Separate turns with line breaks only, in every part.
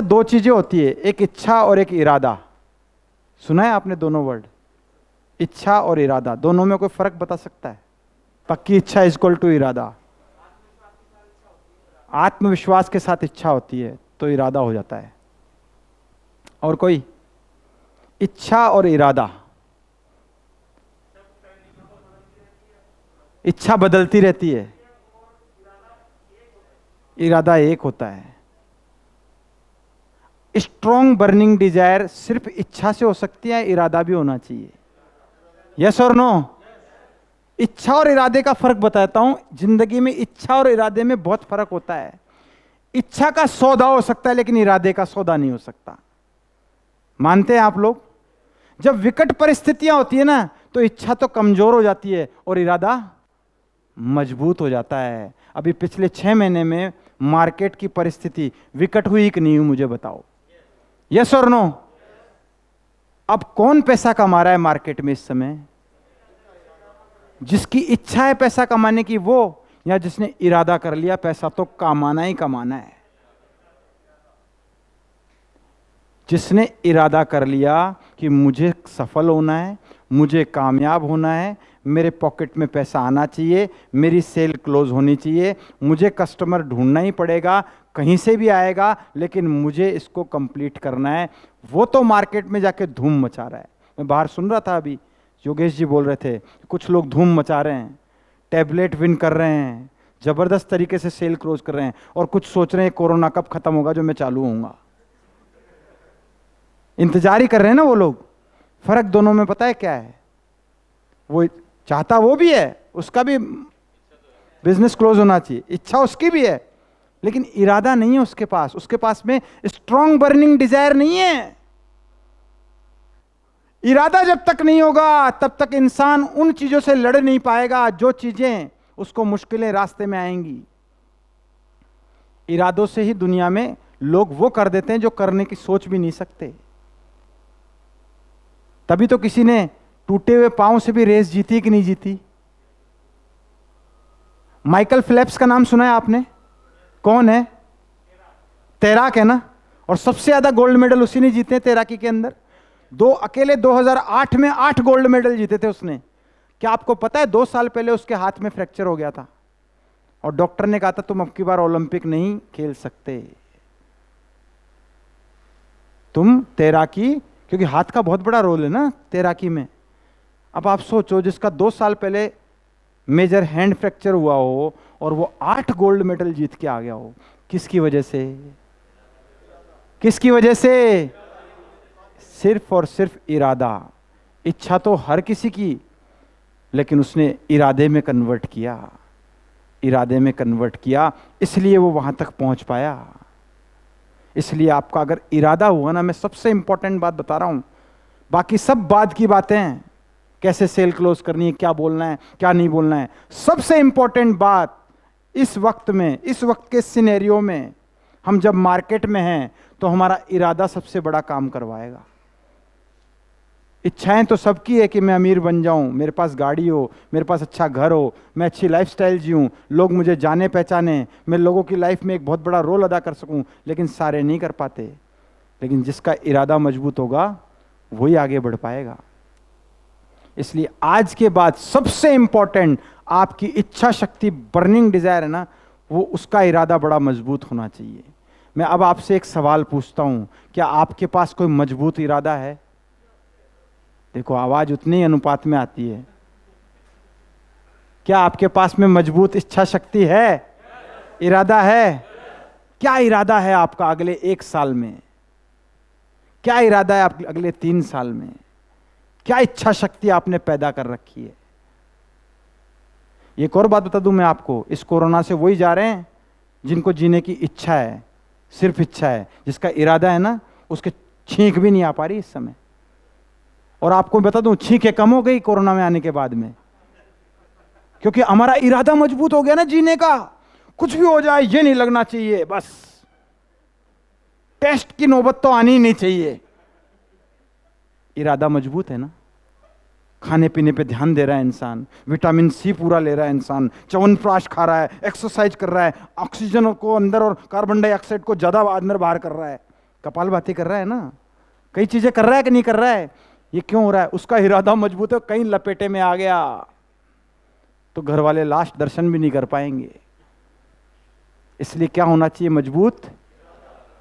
दो चीजें होती है, एक इच्छा और एक इरादा। सुना है आपने दोनों वर्ड, इच्छा और इरादा, दोनों में कोई फर्क बता सकता है? पक्की इच्छा इज इक्वल टू इरादा। आत्मविश्वास के साथ इच्छा होती है तो इरादा हो जाता है। और कोई? इच्छा और इरादा, इच्छा बदलती रहती है, इरादा एक होता है। स्ट्रॉन्ग बर्निंग डिजायर सिर्फ इच्छा से हो सकती है, इरादा भी होना चाहिए। यस और नो? इच्छा और इरादे का फर्क बताता हूं। जिंदगी में इच्छा और इरादे में बहुत फर्क होता है। इच्छा का सौदा हो सकता है लेकिन इरादे का सौदा नहीं हो सकता। मानते हैं आप लोग? जब विकट परिस्थितियां होती है ना, तो इच्छा तो कमजोर हो जाती है और इरादा मजबूत हो जाता है। अभी पिछले 6 महीने में मार्केट की परिस्थिति विकट हुई कि नहीं हुई, मुझे बताओ। यस और नो? अब कौन पैसा कमा रहा है मार्केट में इस समय? जिसकी इच्छा है पैसा कमाने की वो, या जिसने इरादा कर लिया पैसा तो कमाना ही कमाना है। जिसने इरादा कर लिया कि मुझे सफल होना है, मुझे कामयाब होना है, मेरे पॉकेट में पैसा आना चाहिए, मेरी सेल क्लोज होनी चाहिए, मुझे कस्टमर ढूंढना ही पड़ेगा, कहीं से भी आएगा लेकिन मुझे इसको कंप्लीट करना है, वो तो मार्केट में जाके धूम मचा रहा है। मैं बाहर सुन रहा था, अभी योगेश जी बोल रहे थे, कुछ लोग धूम मचा रहे हैं, टैबलेट विन कर रहे हैं, जबरदस्त तरीके से सेल क्लोज कर रहे हैं, और कुछ सोच रहे हैं कोरोना कब खत्म होगा जो मैं चालू होऊंगा। इंतजार ही कर रहे हैं ना वो लोग। फर्क दोनों में पता है क्या है? वो चाहता वो भी है, उसका भी बिजनेस क्लोज होना चाहिए, इच्छा उसकी भी है, लेकिन इरादा नहीं है उसके पास। उसके पास में स्ट्रॉन्ग बर्निंग डिजायर नहीं है। इरादा जब तक नहीं होगा तब तक इंसान उन चीजों से लड़ नहीं पाएगा जो चीजें उसको मुश्किलें रास्ते में आएंगी। इरादों से ही दुनिया में लोग वो कर देते हैं जो करने की सोच भी नहीं सकते। तभी तो किसी ने टूटे हुए पांव से भी रेस जीती कि नहीं जीती? माइकल फेल्प्स का नाम सुना है आपने? कौन है? तैराक है ना, और सबसे ज्यादा गोल्ड मेडल उसी ने जीते हैं तैराकी के अंदर। अकेले 2008 में 8 गोल्ड मेडल जीते थे उसने। क्या आपको पता है 2 साल पहले उसके हाथ में फ्रैक्चर हो गया था और डॉक्टर ने कहा था तुम अब की बार ओलंपिक नहीं खेल सकते। तुम तैराकी, क्योंकि हाथ का बहुत बड़ा रोल है ना तैराकी में। अब आप सोचो, जिसका 2 साल पहले मेजर हैंड फ्रैक्चर हुआ हो और वो 8 गोल्ड मेडल जीत के आ गया हो, किसकी वजह से? किसकी वजह से? सिर्फ और सिर्फ इरादा। इच्छा तो हर किसी की, लेकिन उसने इरादे में कन्वर्ट किया, इरादे में कन्वर्ट किया, इसलिए वो वहां तक पहुंच पाया। इसलिए आपका अगर इरादा हुआ ना, मैं सबसे इंपॉर्टेंट बात बता रहा हूं, बाकी सब बाद की बातें हैं, कैसे सेल क्लोज करनी है, क्या बोलना है, क्या नहीं बोलना है, सबसे इंपॉर्टेंट बात इस वक्त में, इस वक्त के सिनेरियो में, हम जब मार्केट में हैं तो हमारा इरादा सबसे बड़ा काम करवाएगा। इच्छाएं तो सबकी है कि मैं अमीर बन जाऊं, मेरे पास गाड़ी हो, मेरे पास अच्छा घर हो, मैं अच्छी लाइफस्टाइल जीऊं, लोग मुझे जाने पहचाने, मैं लोगों की लाइफ में एक बहुत बड़ा रोल अदा कर सकूं, लेकिन सारे नहीं कर पाते। लेकिन जिसका इरादा मजबूत होगा वही आगे बढ़ पाएगा। इसलिए आज के बाद सबसे इंपॉर्टेंट आपकी इच्छा शक्ति, बर्निंग डिजायर है ना, वो उसका इरादा बड़ा मजबूत होना चाहिए। मैं अब आपसे एक सवाल पूछता हूं, क्या आपके पास कोई मजबूत इरादा है? देखो आवाज उतनी ही अनुपात में आती है। क्या आपके पास में मजबूत इच्छा शक्ति है? इरादा है? क्या इरादा है आपका अगले 1 साल में? क्या इरादा है आप अगले 3 साल में? क्या इच्छा शक्ति आपने पैदा कर रखी है? एक और बात बता दूं मैं आपको, इस कोरोना से वही जा रहे हैं जिनको जीने की इच्छा है, सिर्फ इच्छा है। जिसका इरादा है ना, उसके छींक भी नहीं आ पा रही इस समय। और आपको बता दूं, छींकें कम हो गई कोरोना में आने के बाद में, क्योंकि हमारा इरादा मजबूत हो गया ना जीने का। कुछ भी हो जाए ये नहीं लगना चाहिए, बस टेस्ट की नौबत तो आनी ही नहीं चाहिए। इरादा मजबूत है ना, खाने पीने पे ध्यान दे रहा है इंसान, विटामिन सी पूरा ले रहा है इंसान, च्यवनप्राश खा रहा है, एक्सरसाइज कर रहा है, ऑक्सीजन को अंदर और कार्बन डाइऑक्साइड को ज्यादा अंदर बाहर कर रहा है, कपालभाति कर रहा है ना, कई चीजें कर रहा है कि नहीं कर रहा है। ये क्यों हो रहा है? उसका इरादा मजबूत है, कहीं लपेटे में आ गया तो घर वाले लास्ट दर्शन भी नहीं कर पाएंगे। इसलिए क्या होना चाहिए? मजबूत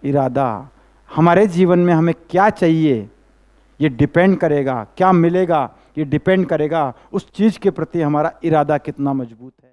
इरादा। हमारे जीवन में हमें क्या चाहिए ये डिपेंड करेगा, क्या मिलेगा ये डिपेंड करेगा उस चीज के प्रति हमारा इरादा कितना मजबूत है।